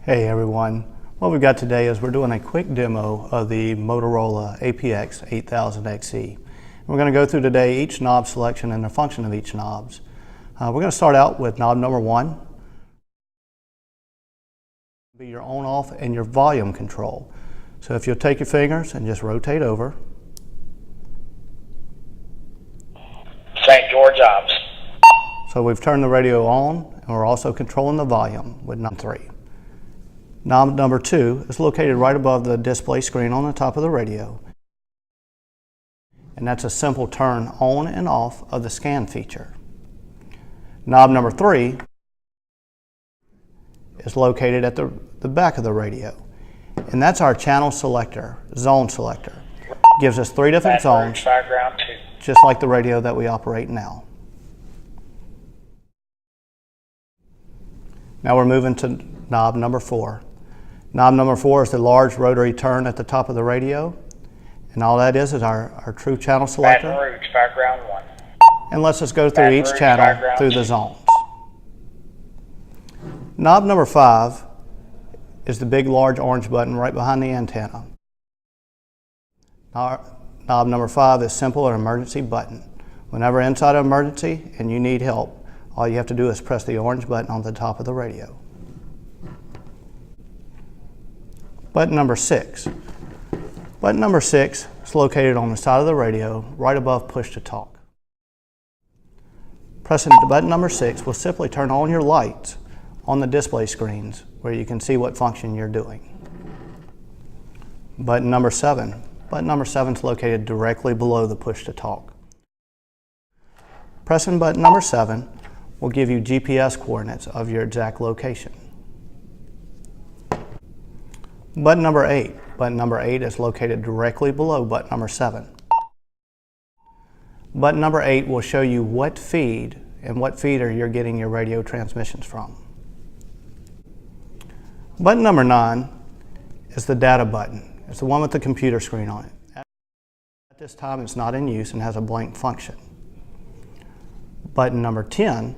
Hey everyone, what we've got today is we're doing a quick demo of the Motorola APX 8000XE. We're going to go through today each knob selection and the function of each knobs. We're going to start out with knob number 1. Be your on-off and your volume control. So if you'll take your fingers and just rotate over. St. George Ops. So we've turned the radio on and we're also controlling the volume with knob 3. Knob number 2 is located right above the display screen on the top of the radio. And that's a simple turn on and off of the scan feature. Knob number 3 is located at the back of the radio. And that's our channel selector, zone selector. Gives us 3 different zones, just like the radio that we operate now. Now we're moving to knob number 4. Knob number 4 is the large rotary turn at the top of the radio. And all that is our true channel selector. Baton Rouge, background 1. And lets us go through each channel through the zones. Knob number 5 is the big large orange button right behind the antenna. Knob number 5 is simple, an emergency button. Whenever inside an emergency and you need help, all you have to do is press the orange button on the top of the radio. Button number 6. Button number 6 is located on the side of the radio, right above push to talk. Pressing button number 6 will simply turn on your lights on the display screens where you can see what function you're doing. Button number 7. Button number 7 is located directly below the push to talk. Pressing button number 7 will give you GPS coordinates of your exact location. Button number 8. Button number 8 is located directly below button number 7. Button number 8 will show you what feed and what feeder you're getting your radio transmissions from. Button number 9 is the data button. It's the one with the computer screen on it. At this time it's not in use and has a blank function. Button number 10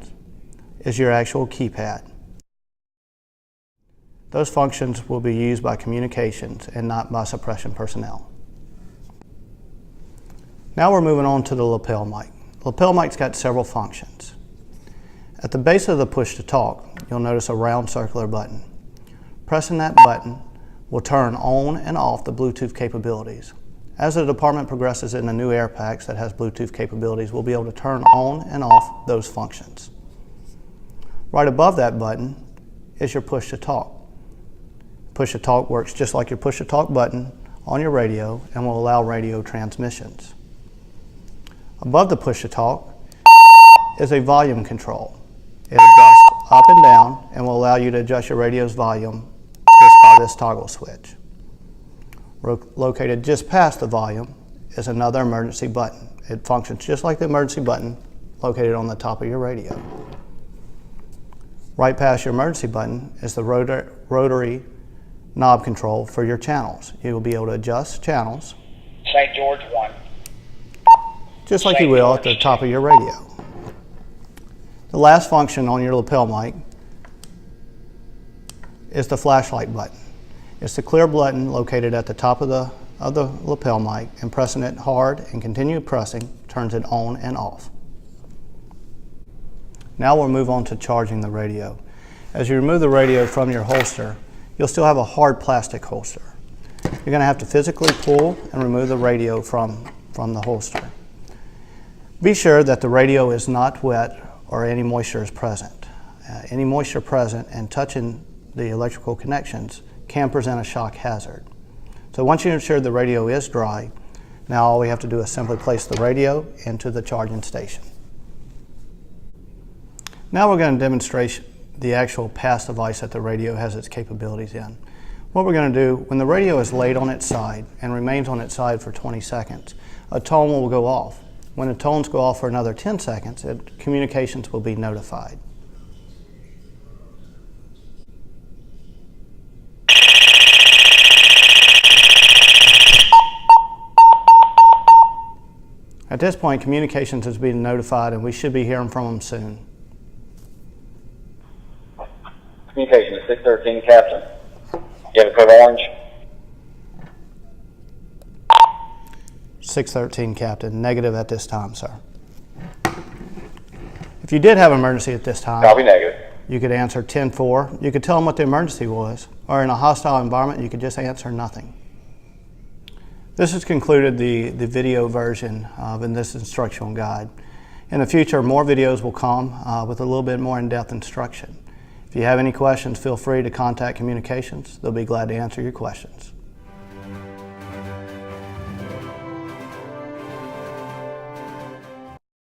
is your actual keypad. Those functions will be used by communications and not by suppression personnel. Now we're moving on to the lapel mic. The lapel mic's got several functions. At the base of the push to talk, you'll notice a round circular button. Pressing that button will turn on and off the Bluetooth capabilities. As the department progresses in the new air packs that has Bluetooth capabilities, we'll be able to turn on and off those functions. Right above that button is your push to talk. Push to talk works just like your push to talk button on your radio and will allow radio transmissions. Above the push to talk is a volume control. It adjusts up and down and will allow you to adjust your radio's volume just by this toggle switch. Located just past the volume is another emergency button. It functions just like the emergency button located on the top of your radio. Right past your emergency button is the rotary knob control for your channels. You will be able to adjust channels St. George 1. just like you will at the top of your radio. The last function on your lapel mic is the flashlight button. It's the clear button located at the top of the lapel mic, and pressing it hard and continue pressing turns it on and off. Now we'll move on to charging the radio. As you remove the radio from your holster, you'll still have a hard plastic holster. You're going to have to physically pull and remove the radio from the holster. Be sure that the radio is not wet or any moisture is present. Any moisture present and touching the electrical connections can present a shock hazard. So once you ensure the radio is dry, now all we have to do is simply place the radio into the charging station. Now we're going to demonstrate the actual pass device that the radio has its capabilities in. What we're going to do, when the radio is laid on its side and remains on its side for 20 seconds, a tone will go off. When the tones go off for another 10 seconds, communications will be notified. At this point, communications is being notified and we should be hearing from them soon. Communication 613, Captain. You have code orange? 613, Captain. Negative at this time, sir. If you did have an emergency at this time, Copy, negative. you could answer 10-4. You could tell them what the emergency was, or in a hostile environment, you could just answer nothing. This has concluded the video version of this instructional guide. In the future, more videos will come with a little bit more in-depth instruction. If you have any questions, feel free to contact Communications. They'll be glad to answer your questions.